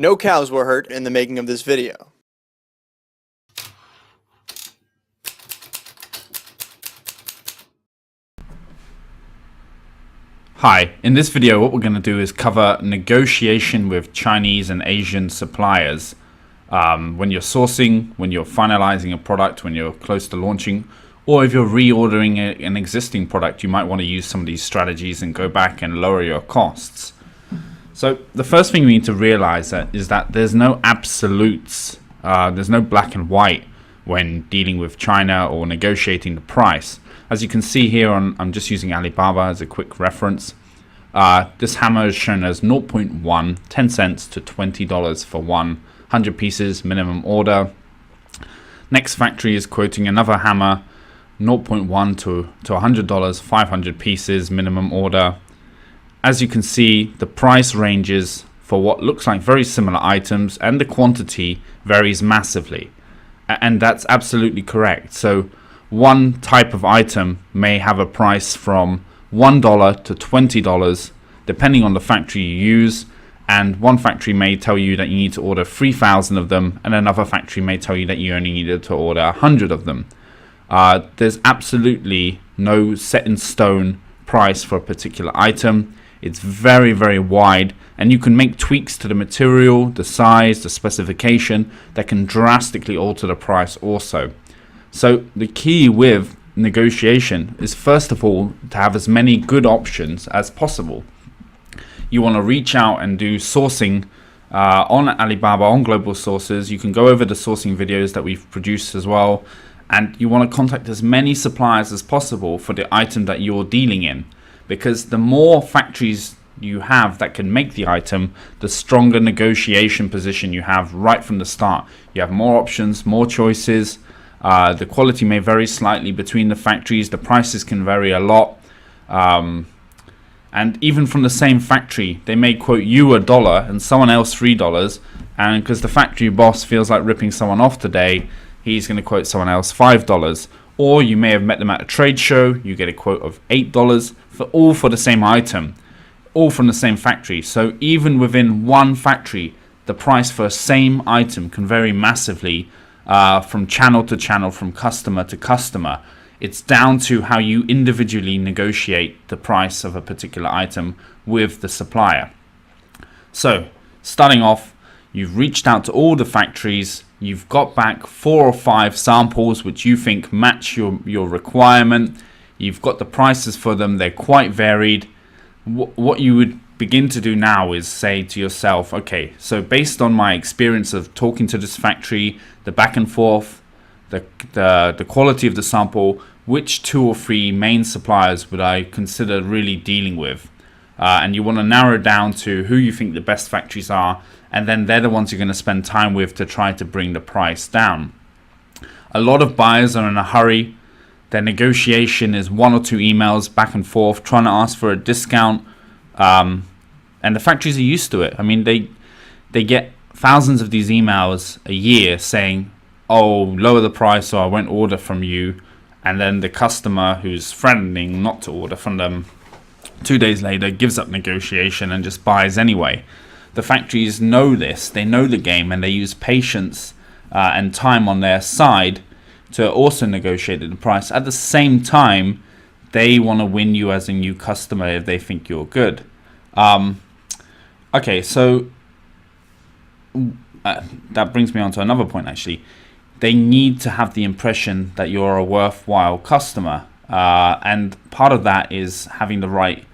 No cows were hurt in the making of this video. Hi, in this video what we're going to do is cover negotiation with Chinese and Asian suppliers. When you're sourcing, when you're finalizing a product, when you're close to launching, or if you're reordering an existing product, you might want to use some of these strategies and go back and lower your costs. So the first thing we need to realize is that there's no absolutes, there's no black and white when dealing with China or negotiating the price. As you can see here, I'm just using Alibaba as a quick reference. This hammer is shown as 0.1, 10 cents to $20 for 100 pieces minimum order. Next factory is quoting another hammer, 0.1 to $100, 500 pieces minimum order. As you can see, the price ranges for what looks like very similar items, and the quantity varies massively. And that's absolutely correct. So one type of item may have a price from $1 to $20 depending on the factory you use, and one factory may tell you that you need to order 3,000 of them, and another factory may tell you that you only needed to order 100 of them. There's absolutely no set in stone price for a particular item. It's very, very wide, and you can make tweaks to the material, the size, the specification that can drastically alter the price also. So the key with negotiation is, first of all, to have as many good options as possible. You want to reach out and do sourcing on Alibaba, on global sources. You can go over the sourcing videos that we've produced as well, and you want to contact as many suppliers as possible for the item that you're dealing in, because the more factories you have that can make the item, the stronger negotiation position you have right from the start. You have more options, more choices. The quality may vary slightly between the factories. The prices can vary a lot. And even from the same factory, they may quote you $1 and someone else $3. And because the factory boss feels like ripping someone off today, he's going to quote someone else $5. Or you may have met them at a trade show. You get a quote of $8 for the same item, all from the same factory. So even within one factory, the price for a same item can vary massively from channel to channel, from customer to customer. It's down to how you individually negotiate the price of a particular item with the supplier. So starting off, you've reached out to all the factories. You've got back 4 or 5 samples which you think match your requirement. You've got the prices for them. They're quite varied. What you would begin to do now is say to yourself, okay, so based on my experience of talking to this factory, the back and forth, the quality of the sample, which 2 or 3 main suppliers would I consider really dealing with? And you want to narrow down to who you think the best factories are, and then they're the ones you're going to spend time with to try to bring the price down. A lot of buyers are in a hurry. Their negotiation is 1 or 2 emails back and forth trying to ask for a discount, and the factories are used to it. I mean, they get thousands of these emails a year saying, oh, lower the price or I won't order from you, and then the customer who's threatening not to order from them 2 days later gives up negotiation and just buys anyway. The factories know this, they know the game, and they use patience and time on their side to also negotiate the price. At the same time, they want to win you as a new customer if they think you're good. Okay, so that brings me on to another point actually. They need to have the impression that you're a worthwhile customer, and part of that is having the right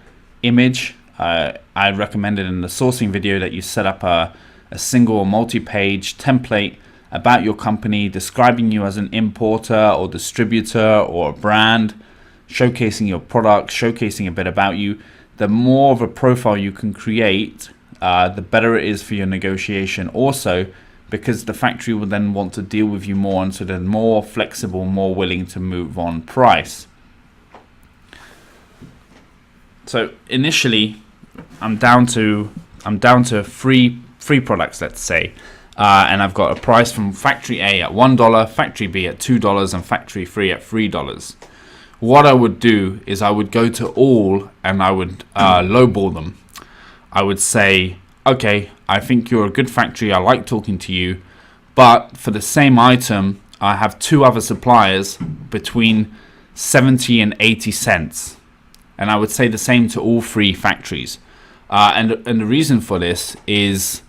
image. I recommended in the sourcing video that you set up a single or multi-page template about your company, describing you as an importer or distributor or a brand, showcasing your product, showcasing a bit about you. The more of a profile you can create, the better it is for your negotiation also, because the factory will then want to deal with you more, and so they're more flexible, more willing to move on price. So initially, I'm down to 3 products, let's say, and I've got a price from factory A at $1, factory B at $2, and factory 3 at $3. What I would do is I would go to all and I would lowball them. I would say, okay, I think you're a good factory, I like talking to you, but for the same item, I have two other suppliers between 70 and 80 cents. And I would say the same to all three factories. And the reason for this is,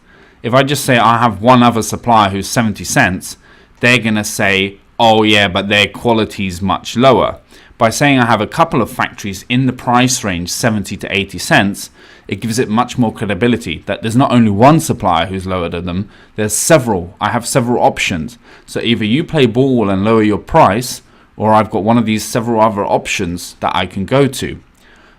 if I just say I have one other supplier who's 70 cents, they're going to say, oh yeah, but their quality is much lower. By saying I have a couple of factories in the price range 70 to 80 cents, it gives it much more credibility that there's not only one supplier who's lower than them, there's several. I have several options. So either you play ball and lower your price, or I've got one of these several other options that I can go to.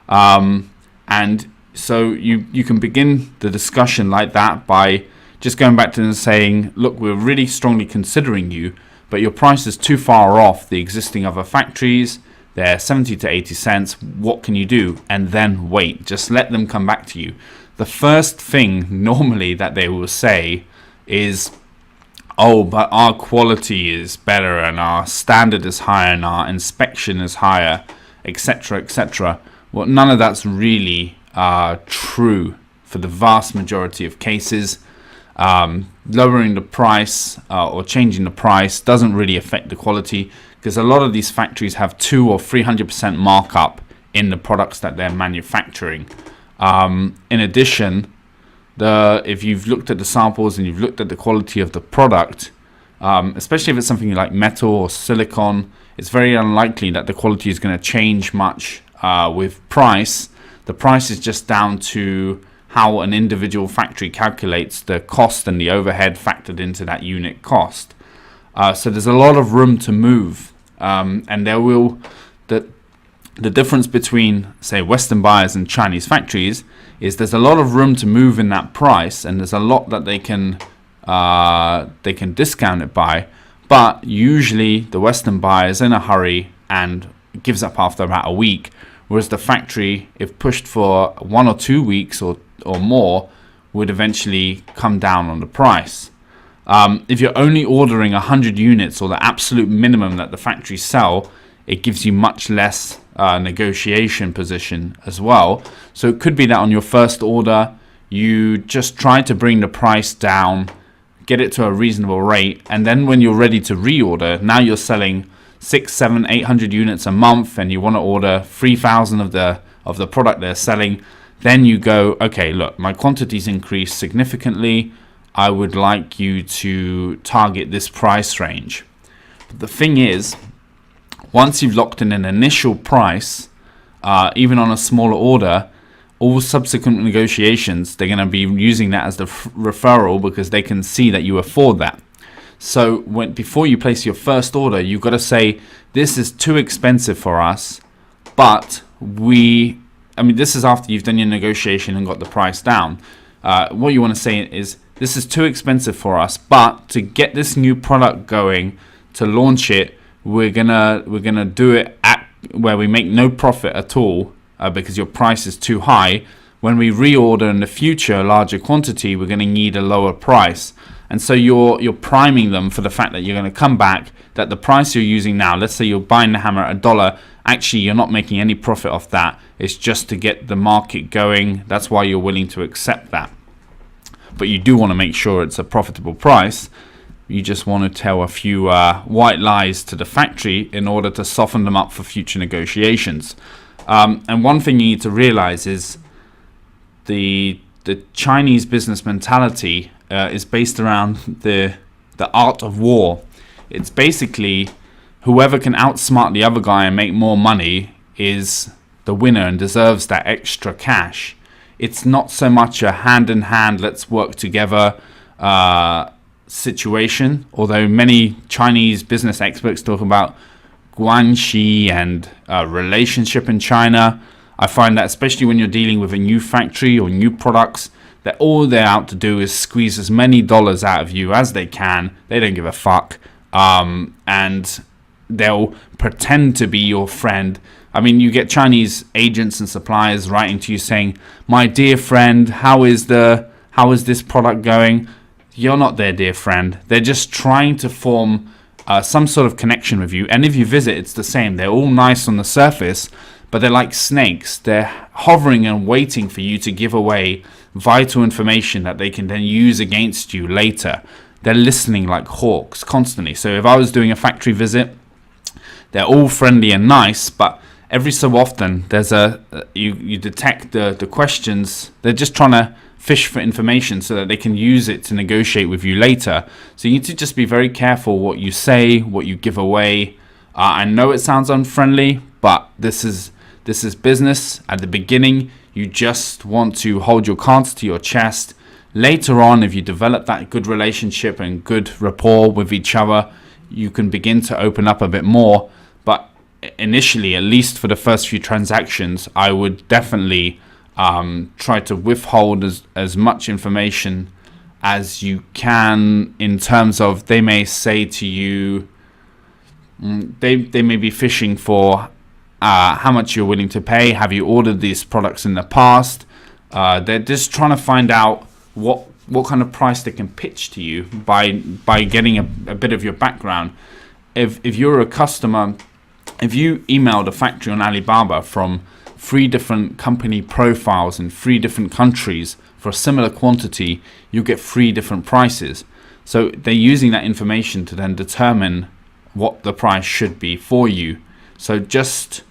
And so you can begin the discussion like that by just going back to them and saying, look, we're really strongly considering you, but your price is too far off the existing other factories. They're 70 to 80 cents. What can you do? And then wait. Just let them come back to you. The first thing normally that they will say is, oh, but our quality is better and our standard is higher and our inspection is higher, etc., etc. Well, none of that's really true for the vast majority of cases. Lowering the price or changing the price doesn't really affect the quality, because a lot of these factories have 200 or 300% markup in the products that they're manufacturing. In addition, if you've looked at the samples and you've looked at the quality of the product, especially if it's something like metal or silicon, it's very unlikely that the quality is going to change much with price. The price is just down to how an individual factory calculates the cost and the overhead factored into that unit cost. So there's a lot of room to move, and the difference between, say, Western buyers and Chinese factories is there's a lot of room to move in that price, and there's a lot that they can discount it by. But usually the Western buyer is in a hurry and gives up after about a week, whereas the factory, if pushed for 1 or 2 weeks or more, would eventually come down on the price. If you're only ordering 100 units, or the absolute minimum that the factories sell, it gives you much less negotiation position as well. So it could be that on your first order, you just try to bring the price down, get it to a reasonable rate, and then when you're ready to reorder, now you're selling 600, 700, 800 units a month, and you want to order 3,000 of the product they're selling. Then you go, okay, look, my quantities increased significantly. I would like you to target this price range. But the thing is, once you've locked in an initial price, even on a smaller order, all subsequent negotiations, they're going to be using that as the referral, because they can see that you afford that. So before you place your first order, you've got to say, this is too expensive for us, but this is after you've done your negotiation and got the price down. What you want to say is, this is too expensive for us, but to get this new product going, to launch it, we're gonna do it at where we make no profit at all, because your price is too high. When we reorder in the future a larger quantity, we're going to need a lower price. And so you're priming them for the fact that you're going to come back, that the price you're using now, let's say you're buying the hammer at $1, actually you're not making any profit off that. It's just to get the market going. That's why you're willing to accept that. But you do want to make sure it's a profitable price. You just want to tell a few white lies to the factory in order to soften them up for future negotiations. And one thing you need to realize is the Chinese business mentality is based around the art of war. It's basically whoever can outsmart the other guy and make more money is the winner and deserves that extra cash. It's not so much a hand-in-hand, let's work together situation, although many Chinese business experts talk about guanxi and relationship in China. I find that especially when you're dealing with a new factory or new products, that all they're out to do is squeeze as many dollars out of you as they can. They don't give a fuck. And they'll pretend to be your friend. I mean, you get Chinese agents and suppliers writing to you saying, my dear friend, how is this product going? You're not their dear friend. They're just trying to form some sort of connection with you. And if you visit, it's the same. They're all nice on the surface, but they're like snakes. They're hovering and waiting for you to give away vital information that they can then use against you later. They're listening like hawks constantly. So if I was doing a factory visit, they're all friendly and nice, but every so often there's you detect the questions. They're just trying to fish for information so that they can use it to negotiate with you later. So you need to just be very careful what you say, what you give away. I know it sounds unfriendly, but this is business. At the beginning, you just want to hold your cards to your chest. Later on, if you develop that good relationship and good rapport with each other, you can begin to open up a bit more. But initially, at least for the first few transactions, I would definitely try to withhold as much information as you can, in terms of they may say to you, they may be fishing for how much you're willing to pay. Have you ordered these products in the past? They're just trying to find out what kind of price they can pitch to you by getting a bit of your background. If you're a customer, if you emailed a factory on Alibaba from 3 different company profiles in 3 different countries for a similar quantity, you get 3 different prices. So they're using that information to then determine what the price should be for you. So just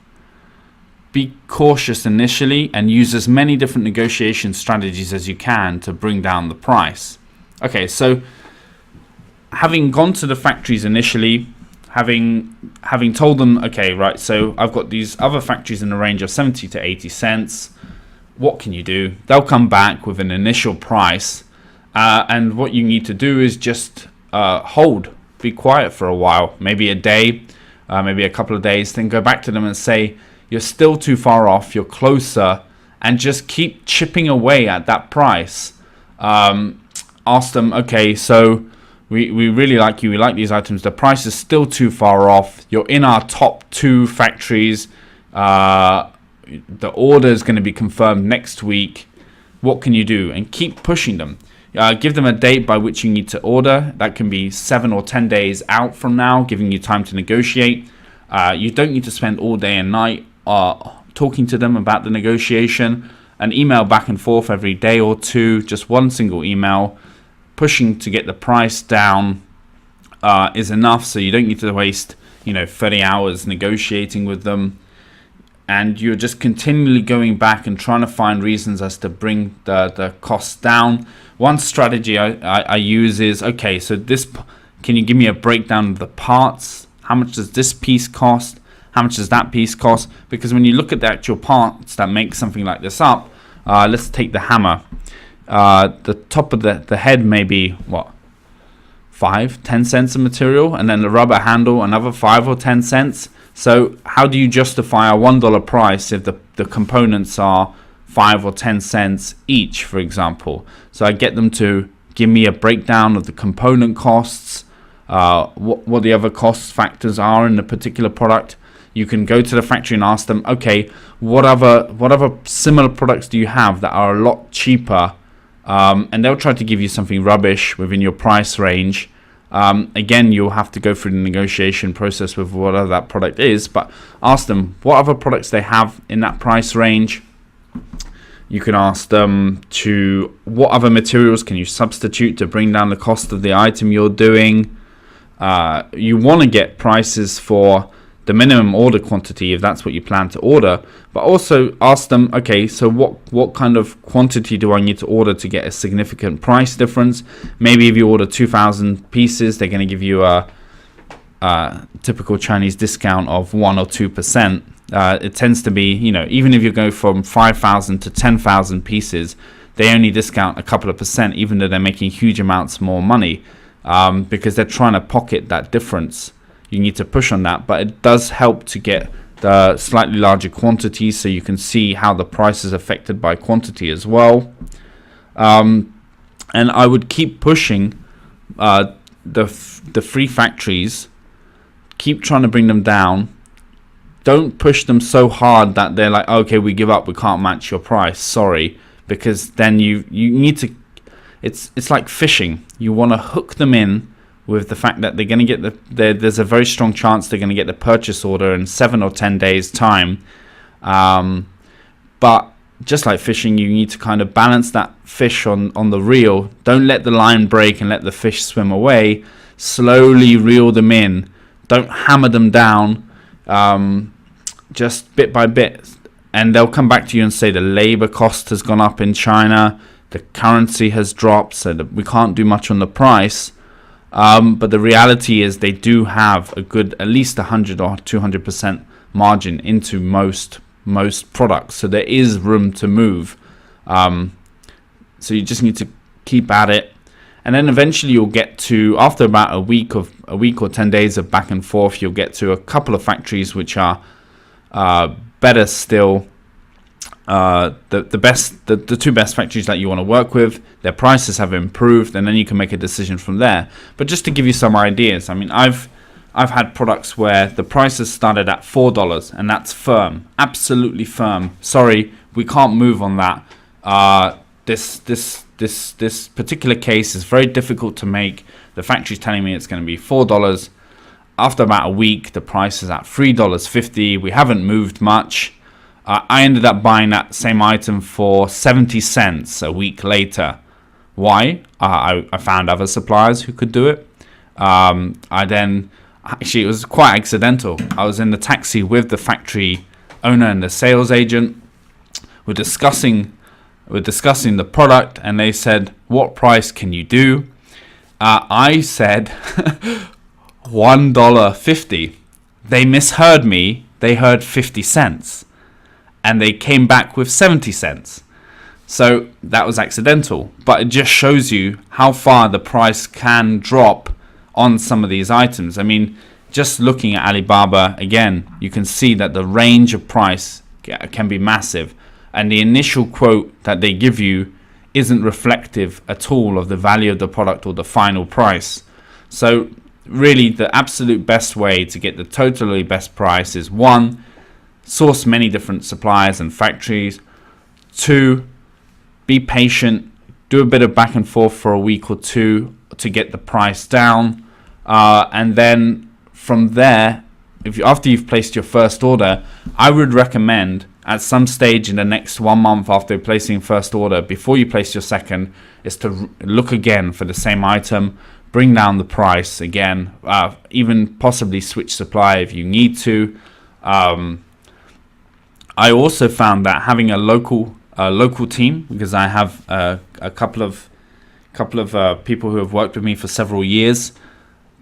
be cautious initially and use as many different negotiation strategies as you can to bring down the price. Okay, so having gone to the factories initially, having told them, okay, right, so I've got these other factories in the range of 70 to 80 cents. What can you do? They'll come back with an initial price, and what you need to do is just be quiet for a while, maybe a day, maybe a couple of days, then go back to them and say, you're still too far off, you're closer, and just keep chipping away at that price. Ask them, okay, so we really like you, we like these items, the price is still too far off, you're in our top 2 factories, the order is going to be confirmed next week, what can you do? And keep pushing them. Give them a date by which you need to order. That can be 7 or 10 days out from now, giving you time to negotiate. You don't need to spend all day and night talking to them about the negotiation. An email back and forth every day or 2, just one single email, pushing to get the price down is enough. So you don't need to waste 30 hours negotiating with them. And you're just continually going back and trying to find reasons as to bring the costs down. One strategy I use is, okay, so can you give me a breakdown of the parts? How much does this piece cost? How much does that piece cost? Because when you look at the actual parts that make something like this up, let's take the hammer. The top of the head may be, 5-10 cents of material, and then the rubber handle, another 5 or 10 cents. So how do you justify a $1 price if the components are 5 or 10 cents each, for example? So I get them to give me a breakdown of the component costs, what the other cost factors are in the particular product. You can go to the factory and ask them, okay, what other similar products do you have that are a lot cheaper? And they'll try to give you something rubbish within your price range. Again, you'll have to go through the negotiation process with whatever that product is, but ask them what other products they have in that price range. You can ask them to what other materials can you substitute to bring down the cost of the item you're doing. You want to get prices for the minimum order quantity if that's what you plan to order, but also ask them, okay, so what kind of quantity do I need to order to get a significant price difference? Maybe if you order 2,000 pieces, they're going to give you a typical Chinese discount of 1 or 2%. It tends to be, even if you go from 5,000 to 10,000 pieces, they only discount a couple of percent, even though they're making huge amounts more money, because they're trying to pocket that difference. You need to push on that, but it does help to get the slightly larger quantities so you can see how the price is affected by quantity as well. And I would keep pushing the free factories, keep trying to bring them down. Don't push them so hard that they're like, okay, we give up, we can't match your price, sorry, because then you need to, it's like fishing. You want to hook them in with the fact that they're going to get there's a very strong chance they're going to get the purchase order in 7 or 10 days time. But just like fishing, you need to kind of balance that fish on the reel. Don't let the line break and let the fish swim away. Slowly reel them in. Don't hammer them down, just bit by bit. And they'll come back to you and say the labor cost has gone up in China, the currency has dropped, so that we can't do much on the price. But the reality is they do have a good, at least 100 or 200% margin into most products. So there is room to move. So you just need to keep at it. And then eventually you'll get to, after about a week or 10 days of back and forth, you'll get to a couple of factories which are better still. The two best factories that you want to work with, their prices have improved, and then you can make a decision from there. But just to give you some ideas, I mean, I've had products where the prices started at $4, and that's firm, absolutely firm. Sorry, we can't move on that. This particular case is very difficult to make. The factory's telling me it's going to be $4. After about a week, the price is at $3.50. We haven't moved much. I ended up buying that same item for 70 cents a week later. Why? I found other suppliers who could do it. Actually, it was quite accidental. I was in the taxi with the factory owner and the sales agent. We're discussing the product, and they said, "What price can you do?" I said $1.50. They misheard me. They heard 50 cents. And they came back with 70 cents. So that was accidental. But it just shows you how far the price can drop on some of these items. I mean, just looking at Alibaba, again, you can see that the range of price can be massive. And the initial quote that they give you isn't reflective at all of the value of the product or the final price. So really, the absolute best way to get the totally best price is 1, source many different suppliers and factories. 2, be patient, do a bit of back and forth for a week or 2 to get the price down, and then from there, after you've placed your first order, I would recommend at some stage in the next 1 month after placing first order, before you place your second, is to look again for the same item, bring down the price again, even possibly switch supply if you need to. I also found that having a local team, because I have a couple of people who have worked with me for several years,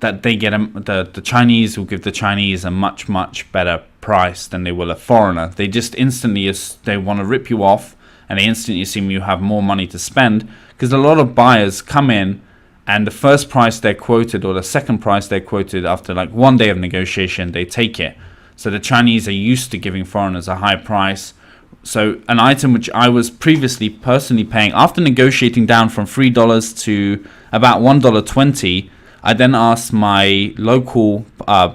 that they get the Chinese will give the Chinese a much better price than they will a foreigner. They just instantly they want to rip you off, and they instantly assume you have more money to spend, because a lot of buyers come in and the first price they're quoted or the second price they're quoted after like 1 day of negotiation, they take it. So the Chinese are used to giving foreigners a high price. So an item which I was previously personally paying, after negotiating down from $3 to about $1.20, I then asked my local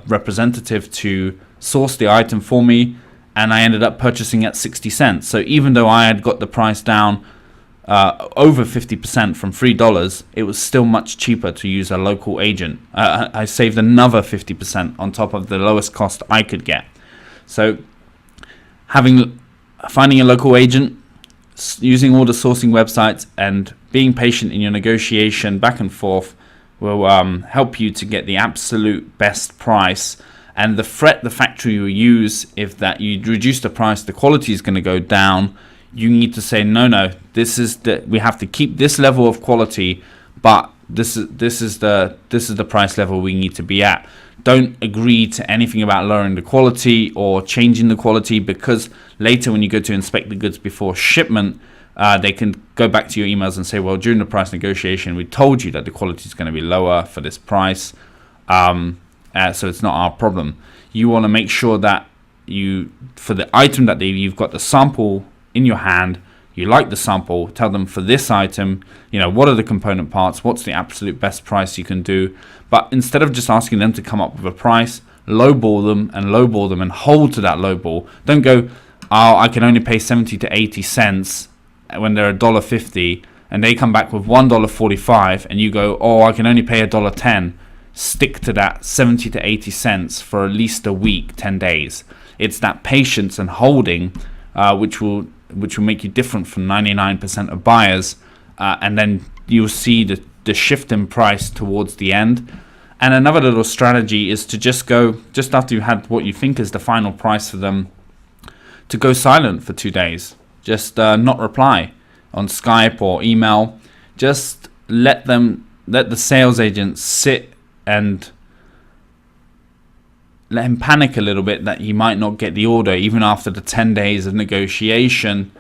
representative to source the item for me, and I ended up purchasing at 60 cents. So even though I had got the price down over 50% from $3, it was still much cheaper to use a local agent. I saved another 50% on top of the lowest cost I could get. So finding a local agent, using all the sourcing websites, and being patient in your negotiation back and forth will help you to get the absolute best price. And the factory will use, if that you reduce the price, the quality is going to go down. You need to say no. We have to keep this level of quality, but this is the price level we need to be at. Don't agree to anything about lowering the quality or changing the quality, because later when you go to inspect the goods before shipment, they can go back to your emails and say, well, during the price negotiation, we told you that the quality is going to be lower for this price, so it's not our problem. You want to make sure that for the item that you've got the sample in your hand, you like the sample, tell them for this item, what are the component parts, what's the absolute best price you can do. But instead of just asking them to come up with a price, lowball them and hold to that lowball. Don't go, I can only pay 70 to 80 cents when they're $1.50, and they come back with $1.45, and you go, I can only pay $1.10. stick to that 70 to 80 cents for at least a week, 10 days. It's that patience and holding which will make you different from 99% of buyers, and then you'll see the shift in price towards the end. And another little strategy is to just after you had what you think is the final price for them, to go silent for 2 days. Just not reply on Skype or email. Just let the sales agent sit and let him panic a little bit that he might not get the order even after the 10 days of negotiation.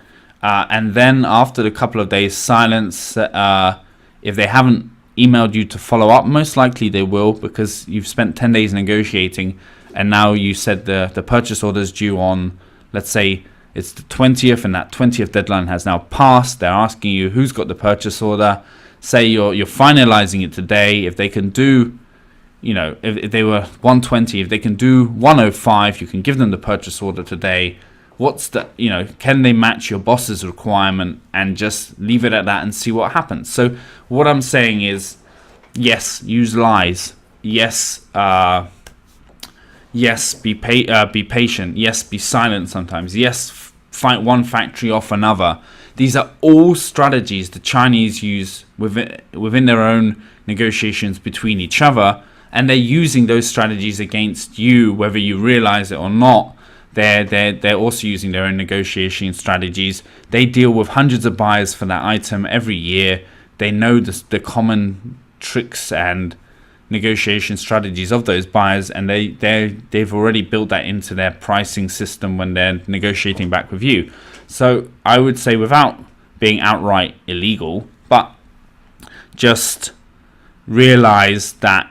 And then after the couple of days silence, if they haven't emailed you to follow up, most likely they will, because you've spent 10 days negotiating, and now you said the purchase order is due on, let's say it's the 20th, and that 20th deadline has now passed. They're asking you who's got the purchase order. Say you're finalizing it today. If they can do, if they were 120, if they can do 105, you can give them the purchase order today. What's the, can they match your boss's requirement, and just leave it at that and see what happens? So what I'm saying is, yes, use lies. Yes, yes, be patient. Yes, be silent sometimes. Yes, fight one factory off another. These are all strategies the Chinese use within their own negotiations between each other, and they're using those strategies against you, whether you realize it or not. They're also using their own negotiation strategies. They deal with hundreds of buyers for that item every year. They know the common tricks and negotiation strategies of those buyers, and they've already built that into their pricing system when they're negotiating back with you. So I would say, without being outright illegal, but just realize that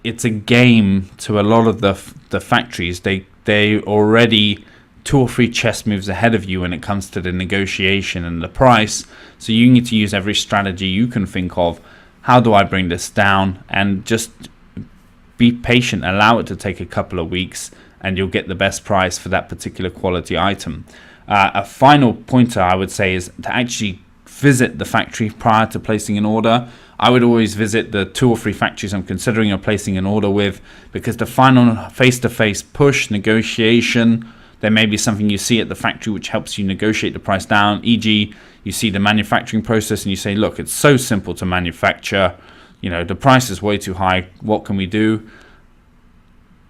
it's a game to a lot of the factories. They already 2 or 3 chess moves ahead of you when it comes to the negotiation and the price. So you need to use every strategy you can think of. How do I bring this down? And just be patient. Allow it to take a couple of weeks, and you'll get the best price for that particular quality item. A final pointer I would say is to actually visit the factory prior to placing an order. I would always visit the 2 or 3 factories I'm considering or placing an order with, because the final face-to-face push negotiation, there may be something you see at the factory which helps you negotiate the price down. E.g., you see the manufacturing process and you say, look, it's so simple to manufacture. The price is way too high. What can we do?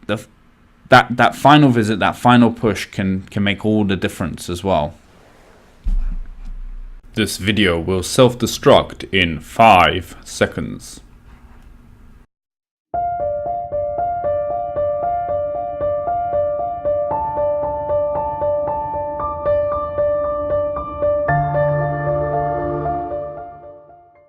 That final visit, that final push can make all the difference as well. This video will self-destruct in 5 seconds.